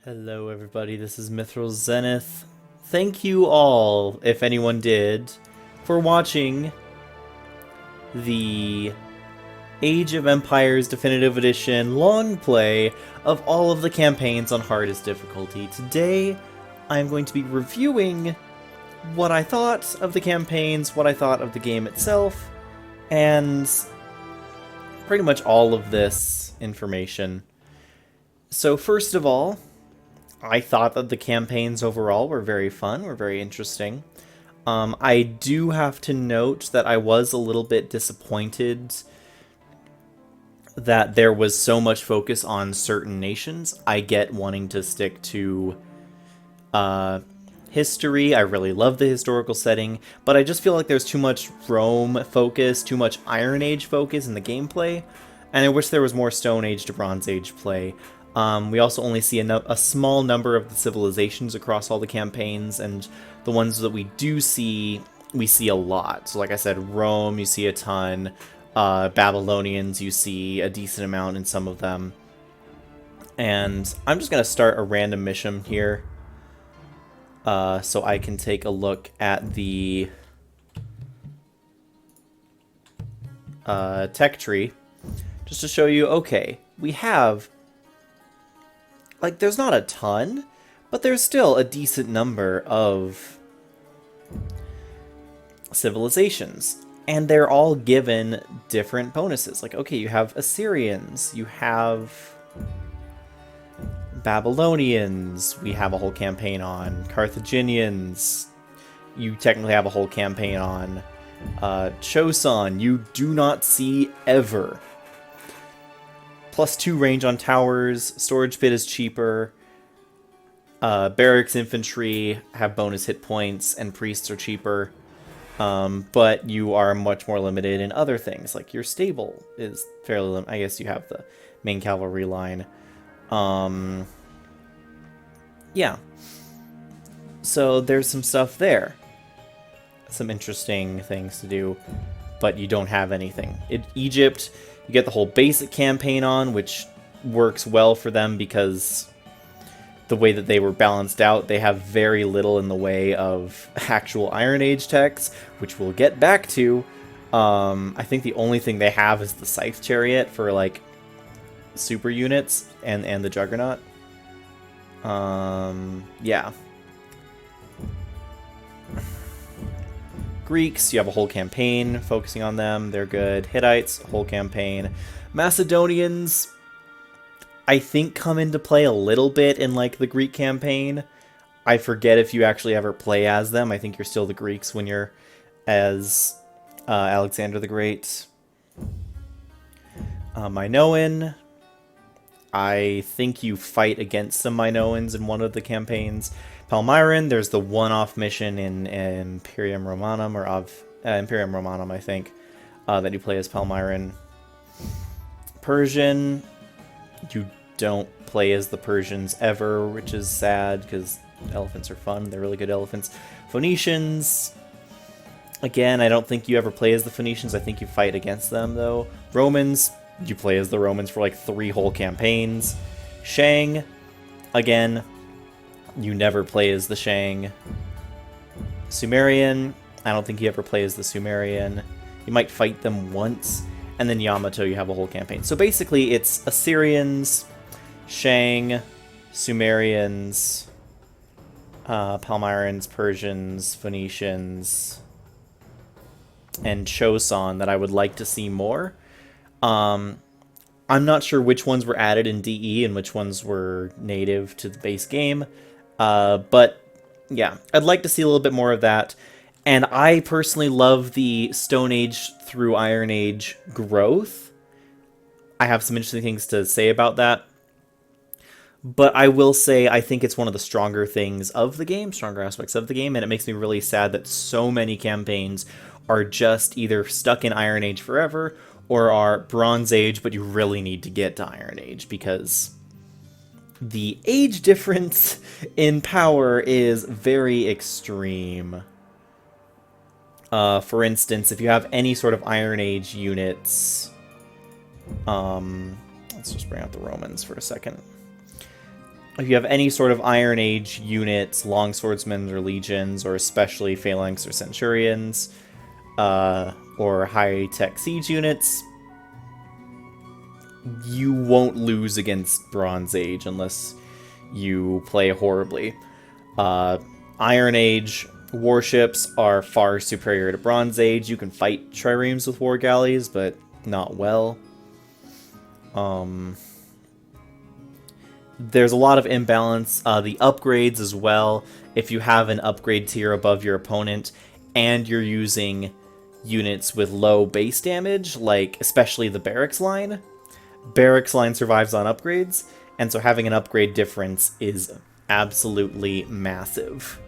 Hello everybody, this is Mithril Zenith. Thank you all, if anyone did, for watching the Age of Empires Definitive Edition long play of all of the campaigns on hardest difficulty. Today, I'm going to be reviewing what I thought of the campaigns, what I thought of the game itself, and pretty much all of this information. So first of all, I thought that the campaigns overall were very fun, were very interesting. I do have to note that I was a little bit disappointed that there was so much focus on certain nations. I get wanting to stick to history. I really love the historical setting, but I just feel like there's too much Rome focus, too much Iron Age focus in the gameplay, and I wish there was more Stone Age to Bronze Age play. We also only see a small number of the civilizations across all the campaigns, and the ones that we do see, we see a lot. So like I said, Rome, you see a ton. Babylonians, you see a decent amount in some of them. And I'm just going to start a random mission here, so I can take a look at the tech tree, just to show you, okay, we have... like, there's not a ton, but there's still a decent number of civilizations. And they're all given different bonuses. Like, okay, you have Assyrians, you have Babylonians, we have a whole campaign on. Carthaginians, you technically have a whole campaign on. Choson, you do not see ever. +2 range on towers, storage pit is cheaper, barracks infantry have bonus hit points, and priests are cheaper, but you are much more limited in other things, like your stable is fairly limited. I guess you have the main cavalry line. Yeah. So there's some stuff there. Some interesting things to do, but you don't have anything. Egypt... you get the whole basic campaign on, which works well for them because the way that they were balanced out, they have very little in the way of actual Iron Age techs, which we'll get back to. I think the only thing they have is the Scythe Chariot for, like, super units and the Juggernaut. Yeah. Greeks, you have a whole campaign focusing on them. They're good. Hittites, a whole campaign. Macedonians, I think, come into play a little bit in, like, the Greek campaign. I forget if you actually ever play as them. I think you're still the Greeks when you're as Alexander the Great. Minoan, I think you fight against some Minoans in one of the campaigns. Palmyran, there's the one-off mission in Imperium Romanum, or Imperium Romanum, I think, that you play as Palmyran. Persian, you don't play as the Persians ever, which is sad, because elephants are fun. They're really good elephants. Phoenicians, again, I don't think you ever play as the Phoenicians. I think you fight against them, though. Romans, you play as the Romans for, like, 3 whole campaigns. Shang, again... you never play as the Shang. Sumerian, I don't think you ever play as the Sumerian. You might fight them once. And then Yamato, you have a whole campaign. So basically, it's Assyrians, Shang, Sumerians, Palmyrans, Persians, Phoenicians, and Choson that I would like to see more. I'm not sure which ones were added in DE and which ones were native to the base game. But yeah, I'd like to see a little bit more of that. And I personally love the Stone Age through Iron Age growth. I have some interesting things to say about that. But I will say I think it's one of the stronger things of the game, stronger aspects of the game, and it makes me really sad that so many campaigns are just either stuck in Iron Age forever or are Bronze Age, but you really need to get to Iron Age because... the age difference in power is very extreme. For instance, if you have any sort of Iron Age units... let's just bring out the Romans for a second. if you have any sort of Iron Age units, longswordsmen or legions, or especially phalanx or centurions, or high-tech siege units, you won't lose against Bronze Age unless you play horribly. Iron Age warships are far superior to Bronze Age. You can fight triremes with war galleys, but not well. There's a lot of imbalance. The upgrades as well. If you have an upgrade tier above your opponent and you're using units with low base damage, like especially the barracks line survives on upgrades, and so having an upgrade difference is absolutely massive.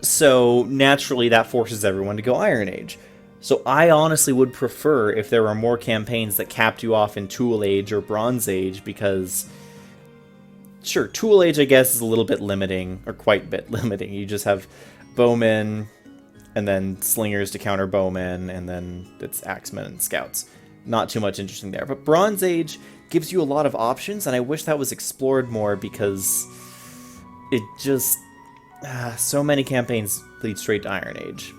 So naturally that forces everyone to go Iron Age. So I honestly would prefer if there were more campaigns that capped you off in Tool Age or Bronze Age, because sure, Tool Age I guess is a little bit limiting, or quite a bit limiting. You just have bowmen and then slingers to counter bowmen, and then it's axemen and scouts. Not too much interesting there. But Bronze Age gives you a lot of options, and I wish that was explored more, because it just... so many campaigns lead straight to Iron Age.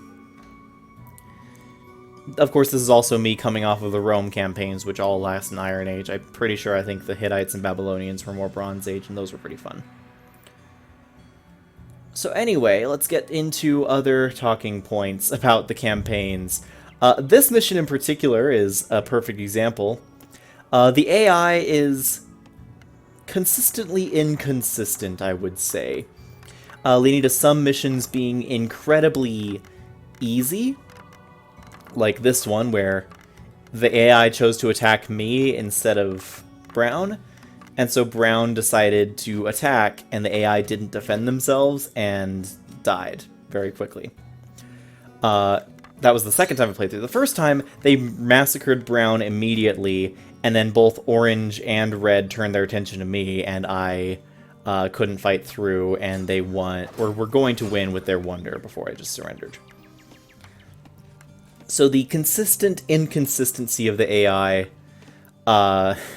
Of course, this is also me coming off of the Rome campaigns, which all last in Iron Age. I'm pretty sure I think the Hittites and Babylonians were more Bronze Age, and those were pretty fun. So anyway, let's get into other talking points about the campaigns. This mission in particular is a perfect example. The AI is consistently inconsistent, I would say, leading to some missions being incredibly easy, like this one where the AI chose to attack me instead of Brown, and so Brown decided to attack, and the AI didn't defend themselves and died very quickly. That was the second time I played through. The first time, they massacred Brown immediately, and then both Orange and Red turned their attention to me, and I couldn't fight through, and they won, or were going to win with their wonder before I just surrendered. So the consistent inconsistency of the AI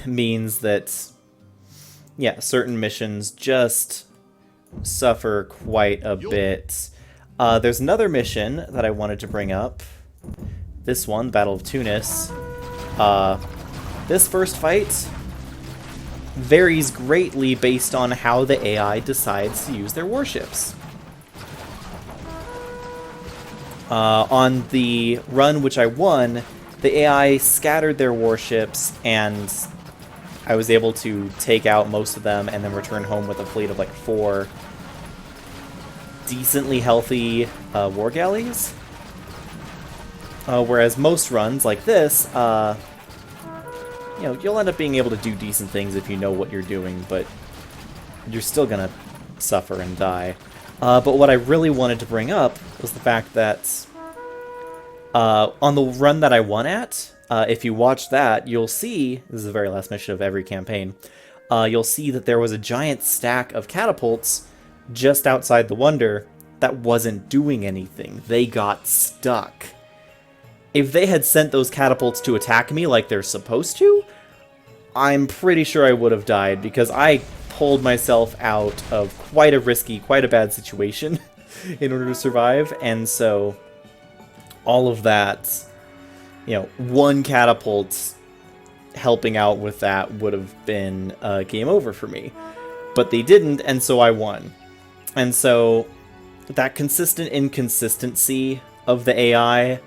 means that, yeah, certain missions just suffer quite a bit. There's another mission that I wanted to bring up. This one, Battle of Tunis. This first fight varies greatly based on how the AI decides to use their warships. On the run which I won, the AI scattered their warships, and I was able to take out most of them and then return home with a fleet of like 4 decently healthy war galleys. Whereas most runs like this, you know, you'll end up being able to do decent things if you know what you're doing, but you're still gonna suffer and die. But what I really wanted to bring up was the fact that on the run that I won at, if you watch that, you'll see, this is the very last mission of every campaign, you'll see that there was a giant stack of catapults just outside the Wonder that wasn't doing anything. They got stuck. If they had sent those catapults to attack me like they're supposed to, I'm pretty sure I would have died, because I pulled myself out of quite a risky, quite a bad situation in order to survive, and so all of that, you know, one catapult helping out with that would have been game over for me. But they didn't, and so I won. And so that consistent inconsistency of the AI,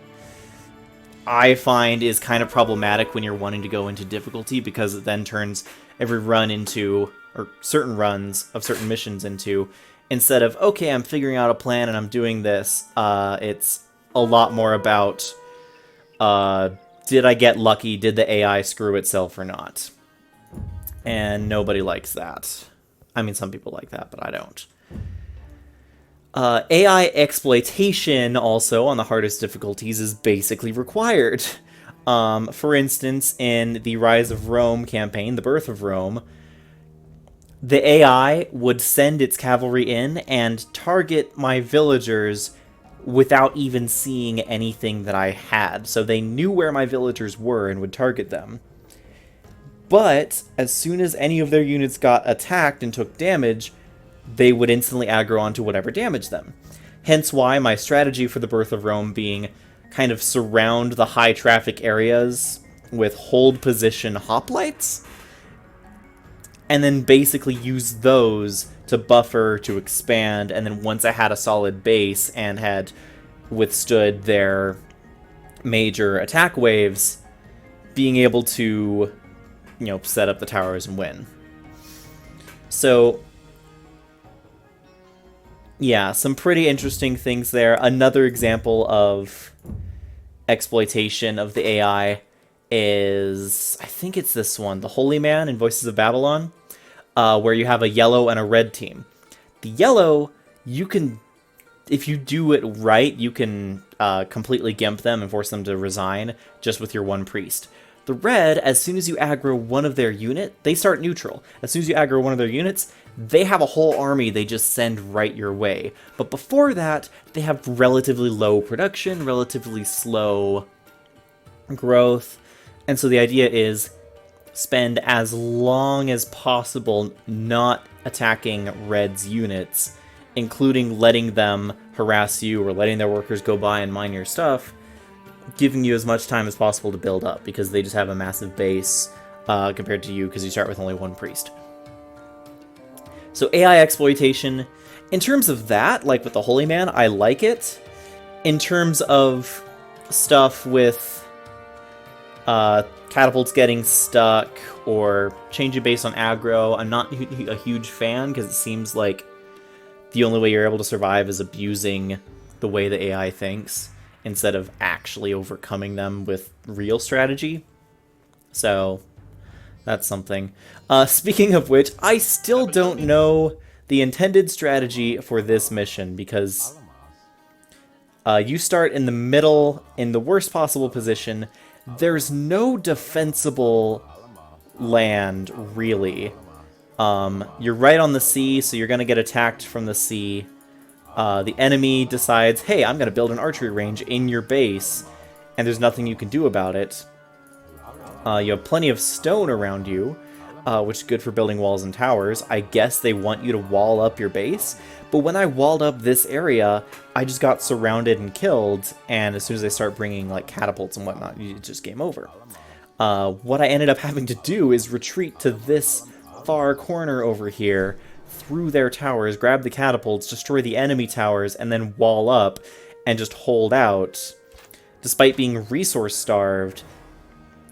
I find, is kind of problematic when you're wanting to go into difficulty, because it then turns every run into, or certain runs of certain missions into, instead of, okay, I'm figuring out a plan and I'm doing this, it's a lot more about, did I get lucky? Did the AI screw itself or not? And nobody likes that. I mean, some people like that, but I don't. AI exploitation, also, on the hardest difficulties, is basically required. For instance, in the Rise of Rome campaign, the Birth of Rome, the AI would send its cavalry in and target my villagers without even seeing anything that I had. So they knew where my villagers were and would target them. But as soon as any of their units got attacked and took damage, they would instantly aggro onto whatever damaged them. Hence why my strategy for the Birth of Rome being kind of surround the high traffic areas with hold position hoplites, and then basically use those to buffer, to expand, and then once I had a solid base and had withstood their major attack waves, being able to, set up the towers and win. So, yeah, some pretty interesting things there. Another example of exploitation of the AI is, I think it's this one, the Holy Man in Voices of Babylon, where you have a yellow and a red team. The yellow, you can, if you do it right, you can completely gimp them and force them to resign just with your one priest. The red, as soon as you aggro one of their unit, they start neutral. As soon as you aggro one of their units, they have a whole army they just send right your way. But before that, they have relatively low production, relatively slow growth. And so the idea is spend as long as possible not attacking red's units, including letting them harass you or letting their workers go by and mine your stuff, giving you as much time as possible to build up, because they just have a massive base compared to you, because you start with only one priest. So AI exploitation, in terms of that, like with the Holy Man, I like it. In terms of stuff with catapults getting stuck or changing based on aggro, I'm not a huge fan, because it seems like the only way you're able to survive is abusing the way the AI thinks, instead of actually overcoming them with real strategy. So that's something. Speaking of which, I still don't know the intended strategy for this mission, because you start in the middle, in the worst possible position. There's no defensible land, really. You're right on the sea, so you're going to get attacked from the sea. The enemy decides, hey, I'm going to build an archery range in your base, and there's nothing you can do about it. You have plenty of stone around you, which is good for building walls and towers. I guess they want you to wall up your base, but when I walled up this area, I just got surrounded and killed, and as soon as they start bringing like catapults and whatnot, it's just game over. What I ended up having to do is retreat to this far corner over here, through their towers, grab the catapults, destroy the enemy towers, and then wall up and just hold out, despite being resource starved.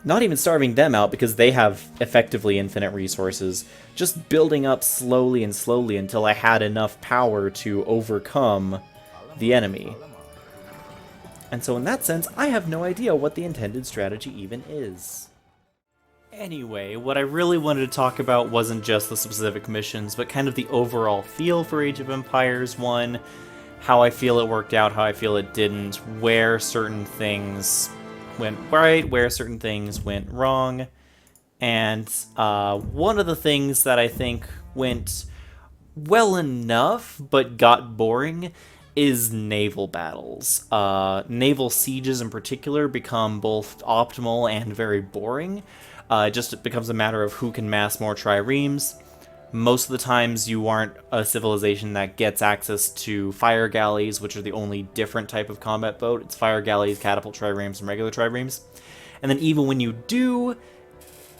Not even starving them out, because they have effectively infinite resources, just building up slowly and slowly until I had enough power to overcome the enemy. And so in that sense, I have no idea what the intended strategy even is. Anyway, what I really wanted to talk about wasn't just the specific missions, but kind of the overall feel for Age of Empires 1, how I feel it worked out, how I feel it didn't, where certain things went right, where certain things went wrong, and one of the things that I think went well enough, but got boring, is naval battles. Naval sieges in particular become both optimal and very boring. It becomes a matter of who can mass more triremes. Most of the times you aren't a civilization that gets access to fire galleys, which are the only different type of combat boat. It's fire galleys, catapult triremes, and regular triremes. And then even when you do,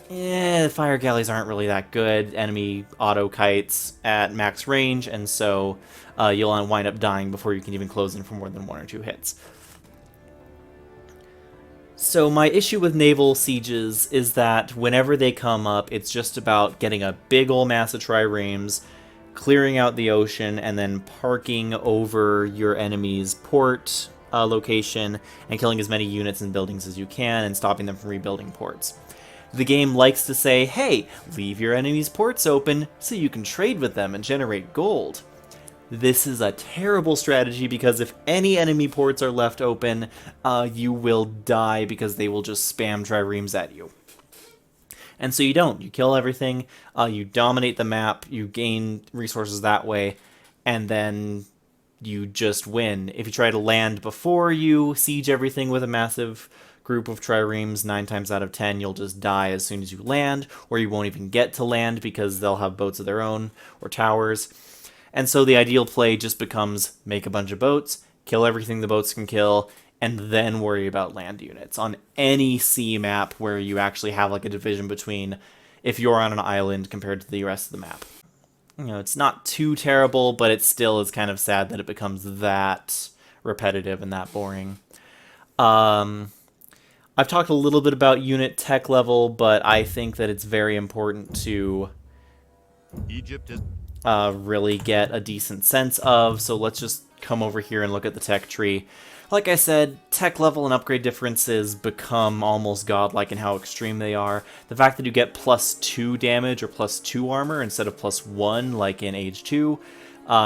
fire galleys aren't really that good. Enemy auto kites at max range, and so you'll wind up dying before you can even close in for more than 1 or 2 hits. So my issue with naval sieges is that whenever they come up, it's just about getting a big ol' mass of triremes, clearing out the ocean, and then parking over your enemy's port location and killing as many units and buildings as you can and stopping them from rebuilding ports. The game likes to say, hey, leave your enemy's ports open so you can trade with them and generate gold. This is a terrible strategy, because if any enemy ports are left open, you will die, because they will just spam triremes at you. And so you don't. You kill everything, you dominate the map, you gain resources that way, and then you just win. If you try to land before you siege everything with a massive group of triremes, 9 times out of 10, you'll just die as soon as you land, or you won't even get to land because they'll have boats of their own, or towers. And so the ideal play just becomes make a bunch of boats, kill everything the boats can kill, and then worry about land units. On any sea map where you actually have like a division between if you're on an island compared to the rest of the map. You know, it's not too terrible, but it still is kind of sad that it becomes that repetitive and that boring. I've talked a little bit about unit tech level, but I think that it's very important to Egypt is really get a decent sense of. So let's just come over here and look at the tech tree. Like I said, tech level and upgrade differences become almost godlike in how extreme they are. The fact that you get +2 damage or +2 armor instead of +1 like in Age 2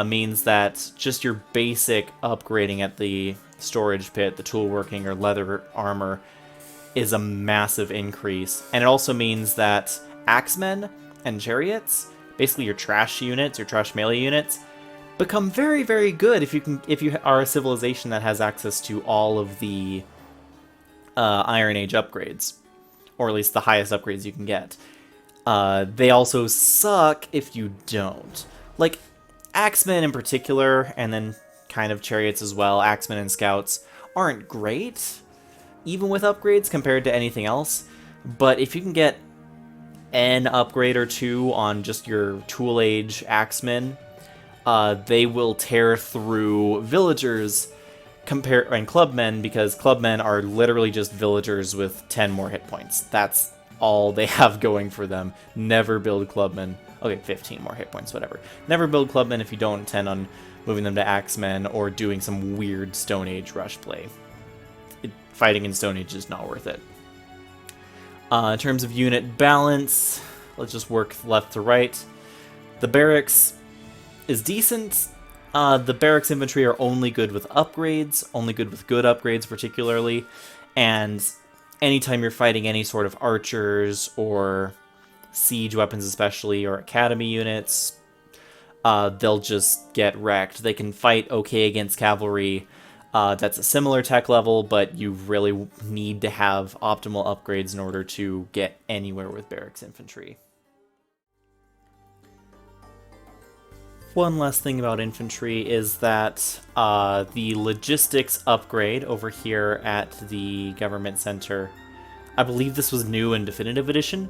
means that just your basic upgrading at the storage pit, the tool working, or leather armor is a massive increase. And it also means that axemen and chariots, basically your trash units, your trash melee units, become very, very good if you are a civilization that has access to all of the Iron Age upgrades, or at least the highest upgrades you can get. They also suck if you don't. Like, axemen in particular, and then kind of chariots as well, axemen and scouts, aren't great, even with upgrades compared to anything else. But if you can get an upgrade or two on just your Tool Age axemen, they will tear through villagers and clubmen, because clubmen are literally just villagers with 10 more hit points. That's all they have going for them. Never build clubmen. Okay, 15 more hit points, whatever. Never build clubmen if you don't intend on moving them to axemen or doing some weird Stone Age rush play. Fighting in Stone Age is not worth it. In terms of unit balance, let's just work left to right. The barracks is decent. The barracks infantry are only good with upgrades, only good with good upgrades particularly, and anytime you're fighting any sort of archers or siege weapons especially, or academy units, they'll just get wrecked. They can fight okay against cavalry. That's a similar tech level, but you really need to have optimal upgrades in order to get anywhere with barracks infantry. One last thing about infantry is that the logistics upgrade over here at the government center, I believe this was new in Definitive Edition,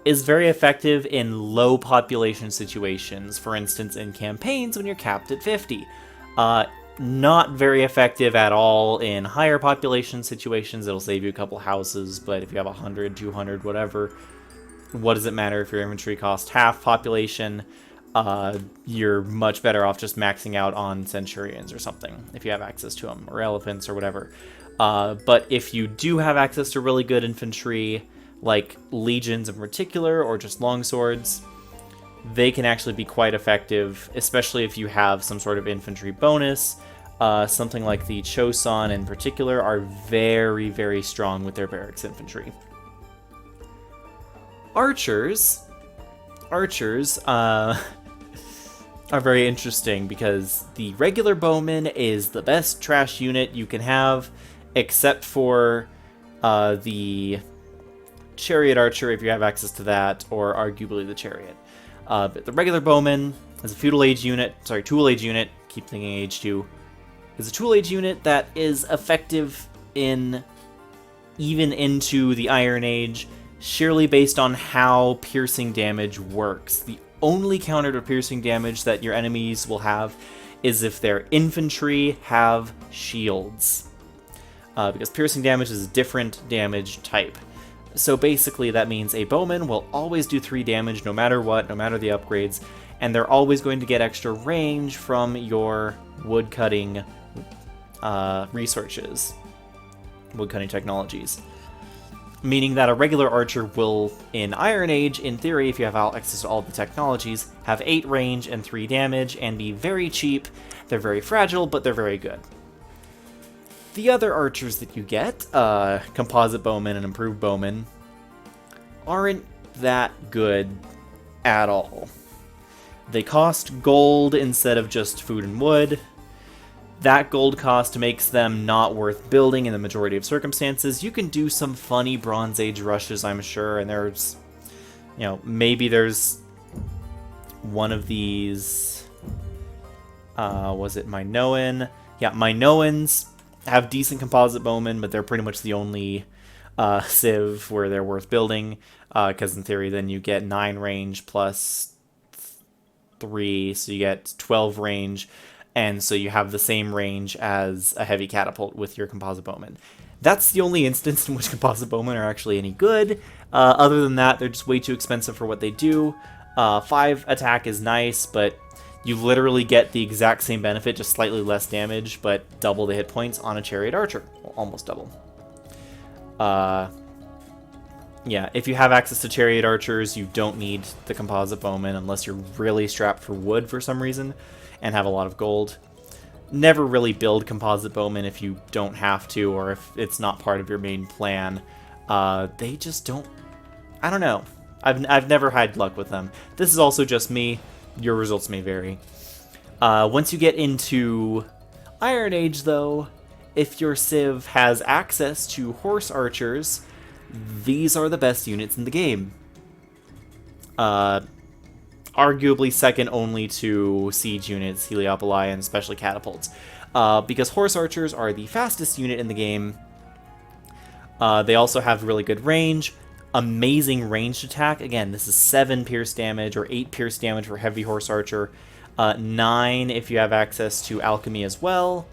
is very effective in low population situations. For instance, in campaigns when you're capped at 50. Not very effective at all in higher population situations. It'll save you a couple houses, but if you have 100, 200, whatever, what does it matter if your infantry costs half population? You're much better off just maxing out on centurions or something, if you have access to them, or elephants or whatever. But if you do have access to really good infantry, like legions in particular, or just longswords, they can actually be quite effective, especially if you have some sort of infantry bonus. Something like the Choson in particular are very, very strong with their barracks infantry. Archers are very interesting because the regular bowman is the best trash unit you can have, except for the chariot archer if you have access to that, or arguably the chariot. But the regular bowman is a Tool Age unit, keep thinking Age 2, is a Tool Age unit that is effective in even into the Iron Age, sheerly based on how piercing damage works. The only counter to piercing damage that your enemies will have is if their infantry have shields, because piercing damage is a different damage type. So basically that means a bowman will always do 3 damage no matter what, no matter the upgrades, and they're always going to get extra range from your woodcutting researches, woodcutting technologies. Meaning that a regular archer will, in Iron Age, in theory, if you have access to all the technologies, have 8 range and 3 damage and be very cheap. They're very fragile, but they're very good. The other archers that you get, composite bowmen and improved bowmen, aren't that good at all. They cost gold instead of just food and wood. That gold cost makes them not worth building in the majority of circumstances. You can do some funny Bronze Age rushes, I'm sure, and there's, you know, maybe there's one of these, was it Minoan? Yeah, Minoans have decent composite bowmen, but they're pretty much the only Civ where they're worth building, because in theory then you get 9 range plus 3, so you get 12 range, and so you have the same range as a heavy catapult with your composite bowman. That's the only instance in which composite bowmen are actually any good. Other than that, they're just way too expensive for what they do. 5 attack is nice, but you literally get the exact same benefit, just slightly less damage, but double the hit points on a chariot archer. Well, almost double. Yeah, if you have access to chariot archers, you don't need the composite bowman unless you're really strapped for wood for some reason and have a lot of gold. Never really build composite bowmen if you don't have to, or if it's not part of your main plan. They just don't... I don't know. I've never had luck with them. This is also just me. Your results may vary. Once you get into Iron Age, though, if your Civ has access to horse archers, these are the best units in the game. Arguably second only to siege units, Heliopoli, and especially Catapults. Because horse archers are the fastest unit in the game. They also have really good range. Amazing ranged attack. Again, this is 7 pierce damage or 8 pierce damage for heavy horse archer. 9 if you have access to alchemy as well.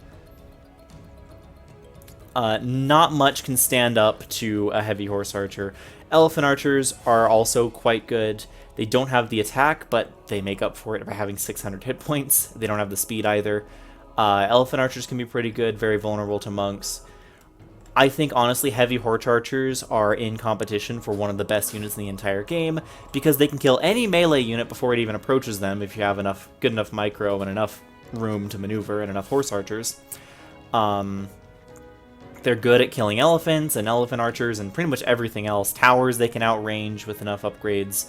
Not much can stand up to a heavy horse archer. Elephant archers are also quite good. They don't have the attack, but they make up for it by having 600 hit points. They don't have the speed either. Elephant archers can be pretty good, very vulnerable to monks. I think, honestly, heavy horse archers are in competition for one of the best units in the entire game, because they can kill any melee unit before it even approaches them if you have good enough micro and enough room to maneuver and enough horse archers. They're good at killing elephants and elephant archers and pretty much everything else. Towers they can outrange with enough upgrades.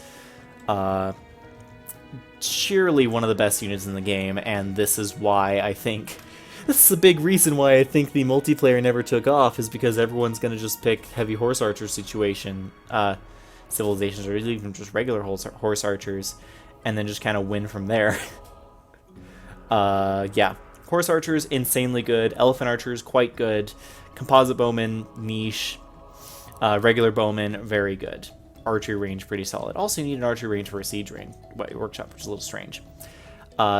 Surely one of the best units in the game, and this is why I think... This is a big reason why I think the multiplayer never took off, is because everyone's going to just pick heavy horse archer civilizations, or even just regular horse archers, and then just kind of win from there. Yeah. Horse archers, insanely good. Elephant archers, quite good. Composite bowmen, niche. Regular bowmen, very good. Archery range, pretty solid. Also, you need an archery range for a siege workshop, which is a little strange.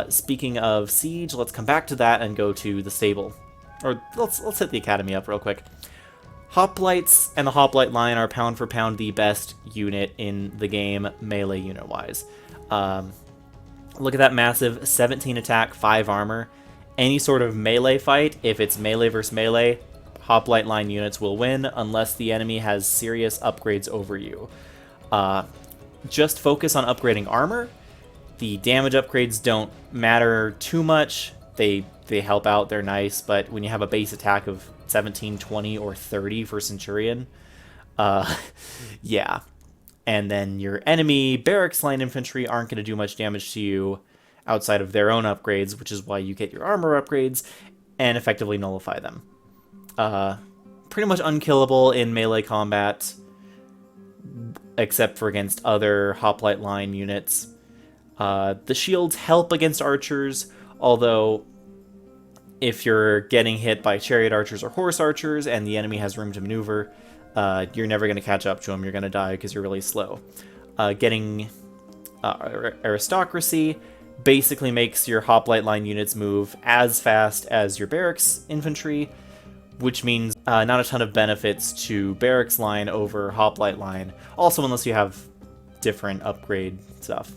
Speaking of siege, let's come back to that and go to the stable. Or let's hit the academy up real quick. Hoplites and the Hoplite line are pound for pound the best unit in the game, melee unit-wise. Look at that massive 17 attack, 5 armor. Any sort of melee fight, if it's melee versus melee, Hoplite line units will win unless the enemy has serious upgrades over you. Just focus on upgrading armor. The damage upgrades don't matter too much. They help out, they're nice, but when you have a base attack of 17, 20, or 30 for Centurion, yeah. And then your enemy barracks line infantry aren't going to do much damage to you outside of their own upgrades, which is why you get your armor upgrades and effectively nullify them. Pretty much unkillable in melee combat, except for against other hoplite line units. The shields help against archers, although if you're getting hit by chariot archers or horse archers and the enemy has room to maneuver, you're never going to catch up to them. You're going to die because you're really slow. Getting aristocracy basically makes your hoplite line units move as fast as your barracks infantry, which means not a ton of benefits to barracks line over hoplite line. Also, unless you have different upgrade stuff.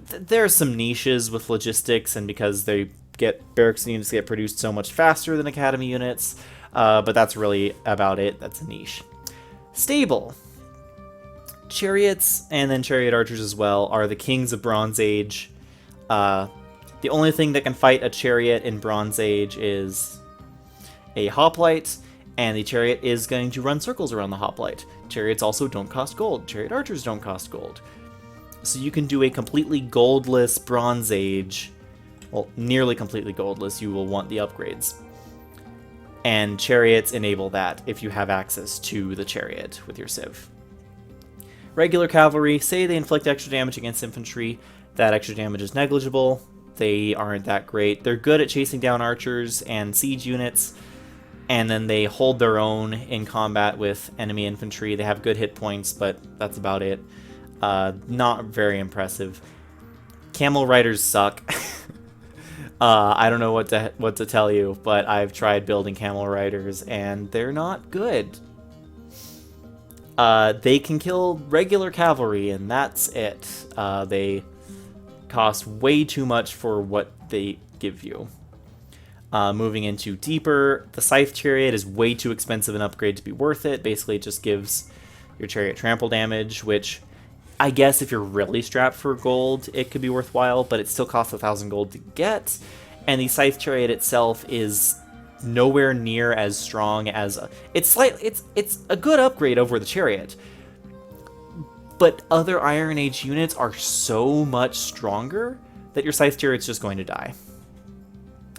There are some niches with logistics, and because barracks units get produced so much faster than academy units, but that's really about it. That's a niche. Stable. Chariots, and then chariot archers as well, are the kings of Bronze Age. The only thing that can fight a chariot in Bronze Age is a hoplite, and the chariot is going to run circles around the hoplite. Chariots also don't cost gold. Chariot archers don't cost gold. So you can do a completely goldless Bronze Age well, nearly completely goldless. You will want the upgrades. And chariots enable that if you have access to the chariot with your civ. Regular cavalry, say they inflict extra damage against infantry. That extra damage is negligible. They aren't that great. They're good at chasing down archers and siege units, and then they hold their own in combat with enemy infantry. They have good hit points, but that's about it. Not very impressive. Camel riders suck. I don't know what to tell you, but I've tried building camel riders, and they're not good. They can kill regular cavalry, and that's it. They cost way too much for what they give you. Moving into deeper, the Scythe Chariot is way too expensive an upgrade to be worth it. Basically, it just gives your chariot trample damage, which I guess if you're really strapped for gold, it could be worthwhile, but it still costs 1,000 gold to get. And the Scythe Chariot itself is nowhere near as strong as it's a good upgrade over the chariot, but other Iron Age units are so much stronger that your Scythe Chariot's just going to die,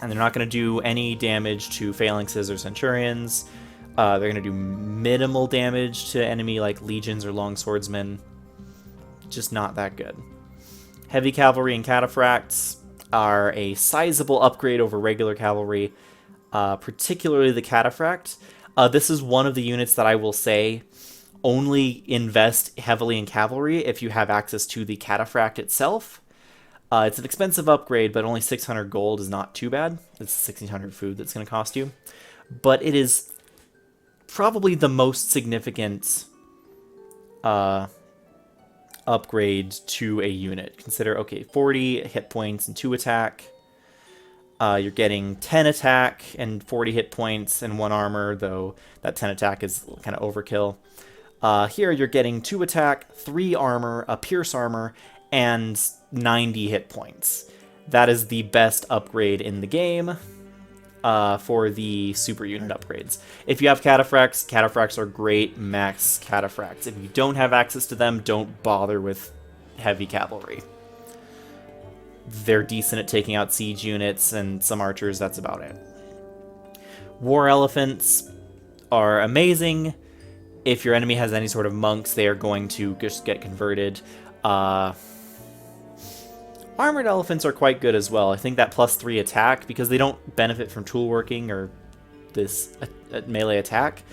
and they're not going to do any damage to phalanxes or centurions. They're going to do minimal damage to enemy like legions or long swordsmen. Just not that good. Heavy cavalry and cataphracts are a sizable upgrade over regular cavalry, particularly the cataphract. This is one of the units that I will say only invest heavily in cavalry if you have access to the cataphract itself. It's an expensive upgrade, but only 600 gold is not too bad. It's 1,600 food that's going to cost you. But it is probably the most significant upgrade to a unit. Consider, okay, 40 hit points and 2 attack. You're getting 10 attack and 40 hit points and 1 armor, though that 10 attack is kind of overkill. Here you're getting 2 attack, 3 armor, a pierce armor, and 90 hit points. That is the best upgrade in the game for the super unit upgrades. If you have cataphracts, cataphracts are great max cataphracts. If you don't have access to them, don't bother with heavy cavalry. They're decent at taking out siege units and some archers, that's about it. War elephants are amazing. If your enemy has any sort of monks, they are going to just get converted. Armored elephants are quite good as well. I think that +3 attack, because they don't benefit from tool working or this melee attack,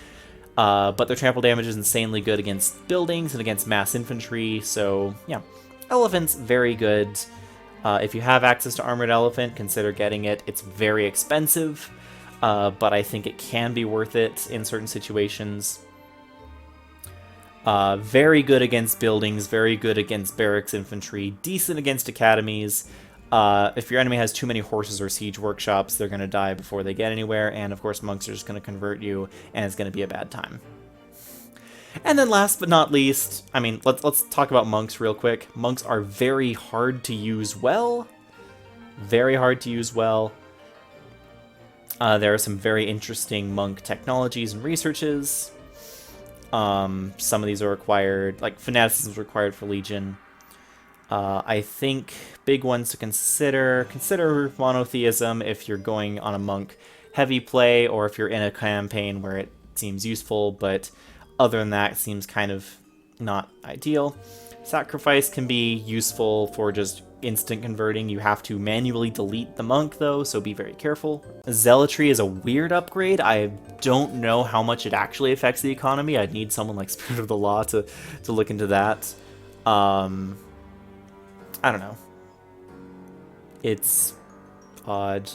but their trample damage is insanely good against buildings and against mass infantry, so yeah. Elephants, very good. If you have access to armored elephant, consider getting it. It's very expensive, but I think it can be worth it in certain situations. Very good against buildings, very good against barracks infantry, decent against academies. If your enemy has too many horses or siege workshops, they're going to die before they get anywhere, and of course monks are just going to convert you, and it's going to be a bad time. And then last but not least, I mean, let's talk about monks real quick. Monks are very hard to use well. Very hard to use well. There are some very interesting monk technologies and researches. Some of these are required, like fanaticism is required for Legion. I think big ones to consider monotheism if you're going on a monk heavy play, or if you're in a campaign where it seems useful, but other than that, it seems kind of not ideal. Sacrifice can be useful for just instant converting. You have to manually delete the monk though, so be very careful. Zealotry is a weird upgrade. I don't know how much it actually affects the economy. I'd need someone like Spirit of the Law to look into that. I don't know. It's odd.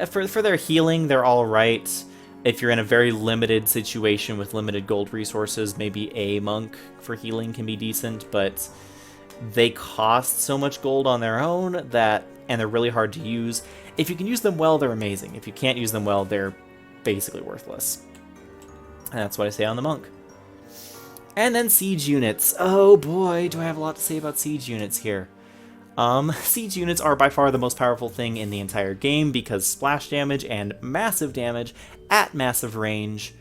For their healing, they're alright. If you're in a very limited situation with limited gold resources, maybe a monk for healing can be decent, but they cost so much gold on their own and they're really hard to use. If you can use them well, they're amazing. If you can't use them well, they're basically worthless. And that's what I say on the monk. And then siege units. Oh boy, do I have a lot to say about siege units here. Siege units are by far the most powerful thing in the entire game because splash damage and massive damage at massive range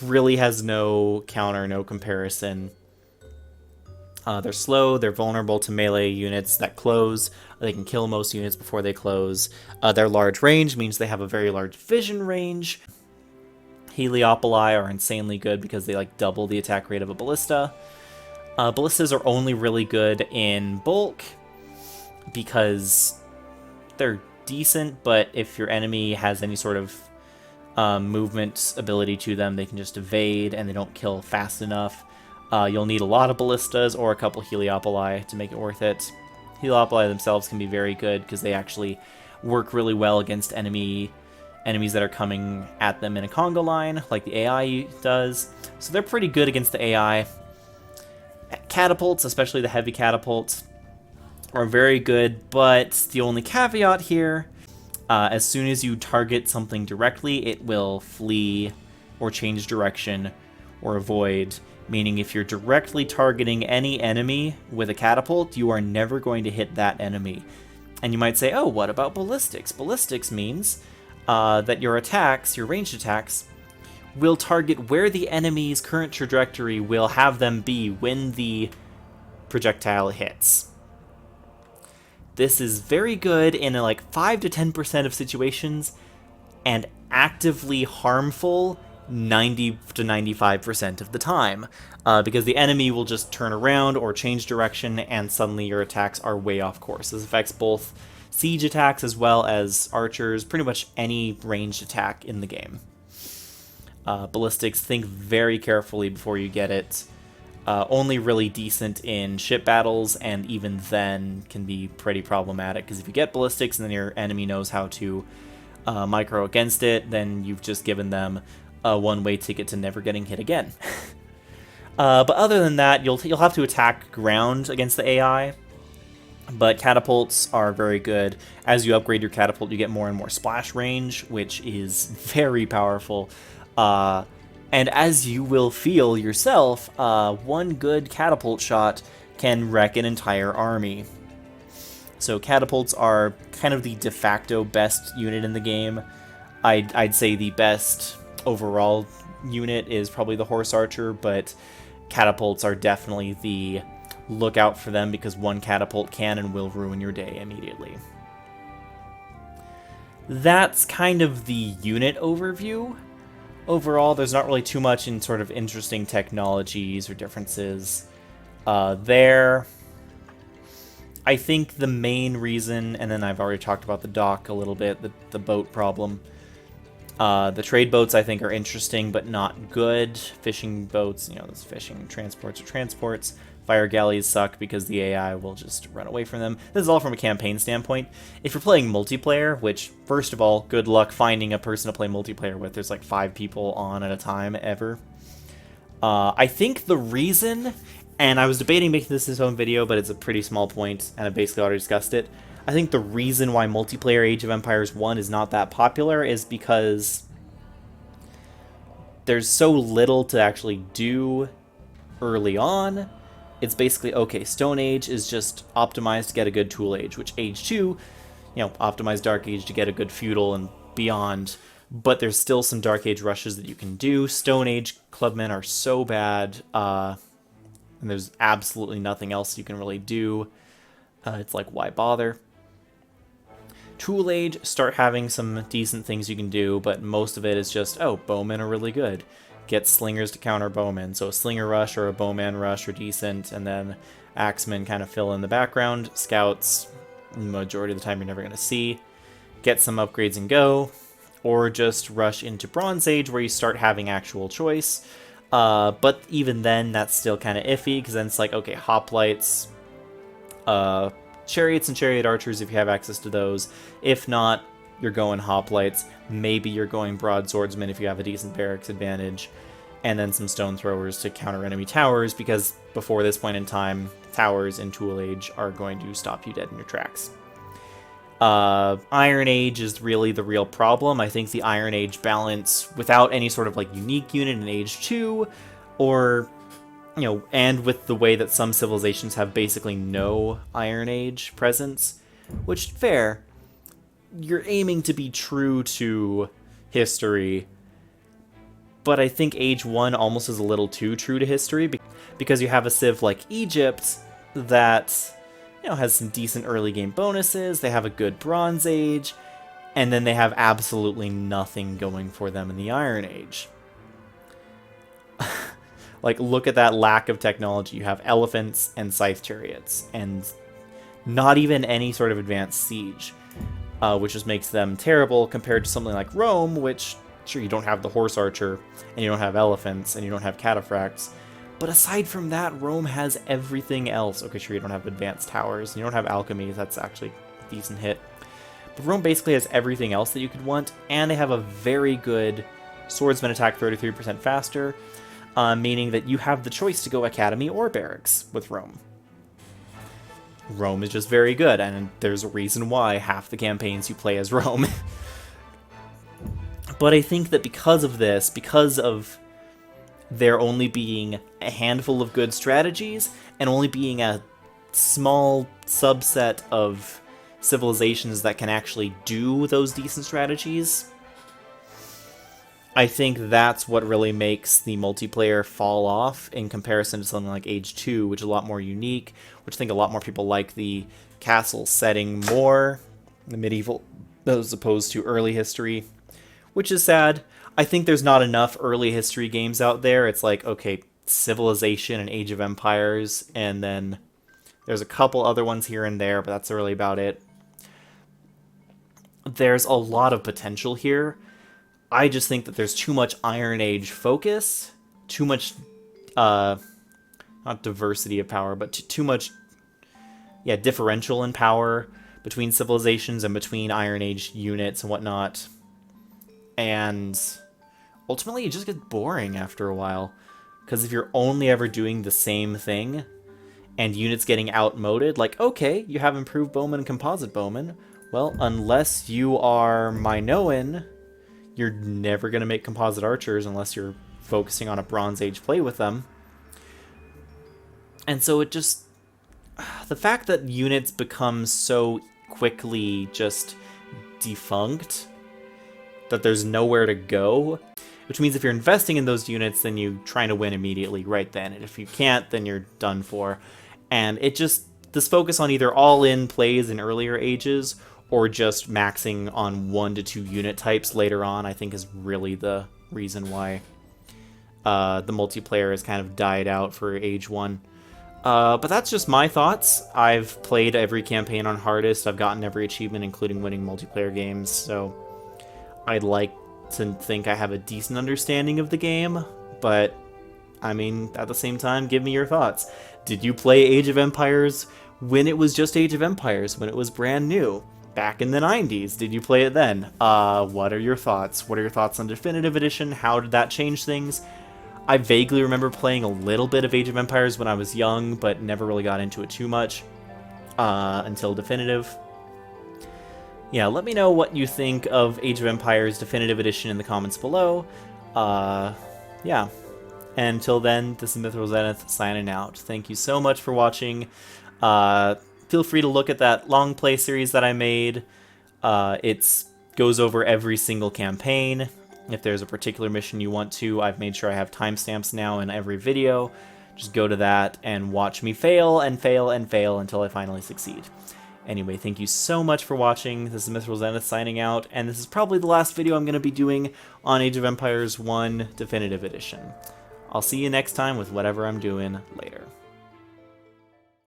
really has no counter, no comparison. They're slow, they're vulnerable to melee units that close, they can kill most units before they close. Their large range means they have a very large vision range. Heliopoli are insanely good because they like double the attack rate of a ballista. Ballistas are only really good in bulk because they're decent, but if your enemy has any sort of movement ability to them, they can just evade and they don't kill fast enough. You'll need a lot of ballistas or a couple Heliopoli to make it worth it. Heliopoli themselves can be very good because they actually work really well against enemies that are coming at them in a conga line, like the AI does. So they're pretty good against the AI. Catapults, especially the heavy catapults, are very good, but the only caveat here, as soon as you target something directly, it will flee or change direction or avoid, meaning if you're directly targeting any enemy with a catapult, you are never going to hit that enemy. And you might say, oh, what about ballistics? Ballistics means that your attacks, your ranged attacks, will target where the enemy's current trajectory will have them be when the projectile hits. This is very good in like 5 to 10% of situations and actively harmful 90 to 95% of the time, because the enemy will just turn around or change direction and suddenly your attacks are way off course. This affects both siege attacks as well as archers, pretty much any ranged attack in the game. Ballistics, think very carefully before you get it. Only really decent in ship battles, and even then can be pretty problematic, because if you get ballistics and then your enemy knows how to micro against it, then you've just given them a one-way ticket to never getting hit again. But other than that, you'll have to attack ground against the AI, but catapults are very good. As you upgrade your catapult, you get more and more splash range, which is very powerful. And as you will feel yourself, one good catapult shot can wreck an entire army. So catapults are kind of the de facto best unit in the game. I'd say the best overall unit is probably the horse archer, but catapults are definitely the look out for them, because one catapult can and will ruin your day immediately. That's kind of the unit overview. Overall, there's not really too much in sort of interesting technologies or differences there. I think the main reason, and then I've already talked about the dock a little bit, the boat problem. The trade boats, I think, are interesting, but not good. Fishing boats, those fishing transports are transports. Fire galleys suck because the AI will just run away from them. This is all from a campaign standpoint. If you're playing multiplayer, which, first of all, good luck finding a person to play multiplayer with. There's like 5 people on at a time, ever. I think the reason, and I was debating making this his own video, but it's a pretty small point, and I basically already discussed it. I think the reason why multiplayer Age of Empires 1 is not that popular is because there's so little to actually do early on. It's basically, okay, Stone Age is just optimized to get a good Tool Age, which Age 2, optimize Dark Age to get a good Feudal and beyond, but there's still some Dark Age rushes that you can do. Stone Age Clubmen are so bad, and there's absolutely nothing else you can really do. It's like, why bother? Tool Age, start having some decent things you can do, but most of it is just, oh, bowmen are really good. Get slingers to counter bowmen. So a slinger rush or a bowman rush are decent, and then axemen kind of fill in the background. Scouts, majority of the time you're never going to see. Get some upgrades and go. Or just rush into Bronze Age where you start having actual choice. But even then, that's still kind of iffy, because then it's like, okay, hoplites, chariots and chariot archers if you have access to those. If not, you're going hoplites. Maybe you're going broadswordsmen if you have a decent barracks advantage. And then some stone throwers to counter enemy towers, because before this point in time, towers in Tool Age are going to stop you dead in your tracks. Iron Age is really the real problem. I think the Iron Age balance, without any sort of like unique unit in Age 2, or and with the way that some civilizations have basically no Iron Age presence, which, fair, you're aiming to be true to history, but I think Age 1 almost is a little too true to history, because you have a civ like Egypt that, you know, has some decent early game bonuses, they have a good Bronze Age, and then they have absolutely nothing going for them in the Iron Age. Like, look at that lack of technology. You have elephants and scythe chariots, and not even any sort of advanced siege, which just makes them terrible compared to something like Rome, which, sure, you don't have the horse archer, and you don't have elephants, and you don't have cataphracts, but aside from that, Rome has everything else. Okay, sure, you don't have advanced towers, and you don't have alchemy, that's actually a decent hit. But Rome basically has everything else that you could want, and they have a very good swordsman attack 33% faster, meaning that you have the choice to go academy or barracks with Rome. Rome is just very good, and there's a reason why half the campaigns you play as Rome. But I think that because of this, because of there only being a handful of good strategies, and only being a small subset of civilizations that can actually do those decent strategies, I think that's what really makes the multiplayer fall off in comparison to something like Age 2, which is a lot more unique, which I think a lot more people like the castle setting more, the medieval, as opposed to early history, which is sad. I think there's not enough early history games out there. It's like, okay, Civilization and Age of Empires, and then there's a couple other ones here and there, but that's really about it. There's a lot of potential here. I just think that there's too much Iron Age focus, too much, not diversity of power, but too much, yeah, differential in power between civilizations and between Iron Age units and whatnot. And ultimately, it just gets boring after a while. Because if you're only ever doing the same thing, and units getting outmoded, like, okay, you have improved bowmen and composite bowmen. Well, unless you are Minoan, you're never going to make composite archers unless you're focusing on a Bronze Age play with them. And so it just... the fact that units become so quickly just defunct, that there's nowhere to go, which means if you're investing in those units, then you're trying to win immediately right then. And if you can't, then you're done for. And it just... this focus on either all-in plays in earlier ages, or just maxing on 1 to 2 unit types later on, I think is really the reason why the multiplayer has kind of died out for Age 1. But that's just my thoughts. I've played every campaign on hardest. I've gotten every achievement, including winning multiplayer games, so I'd like to think I have a decent understanding of the game, but, I mean, at the same time, give me your thoughts. Did you play Age of Empires when it was just Age of Empires, when it was brand new? Back in the 90s, did you play it then? What are your thoughts? What are your thoughts on Definitive Edition? How did that change things? I vaguely remember playing a little bit of Age of Empires when I was young, but never really got into it too much until Definitive. Yeah, let me know what you think of Age of Empires Definitive Edition in the comments below. Yeah. And until then, this is Mithril Zenith signing out. Thank you so much for watching. Feel free to look at that long play series that I made. It goes over every single campaign. If there's a particular mission you want to, I've made sure I have timestamps now in every video. Just go to that and watch me fail and fail and fail until I finally succeed. Anyway, thank you so much for watching. This is Mithril Zenith signing out, and this is probably the last video I'm going to be doing on Age of Empires 1 Definitive Edition. I'll see you next time with whatever I'm doing later.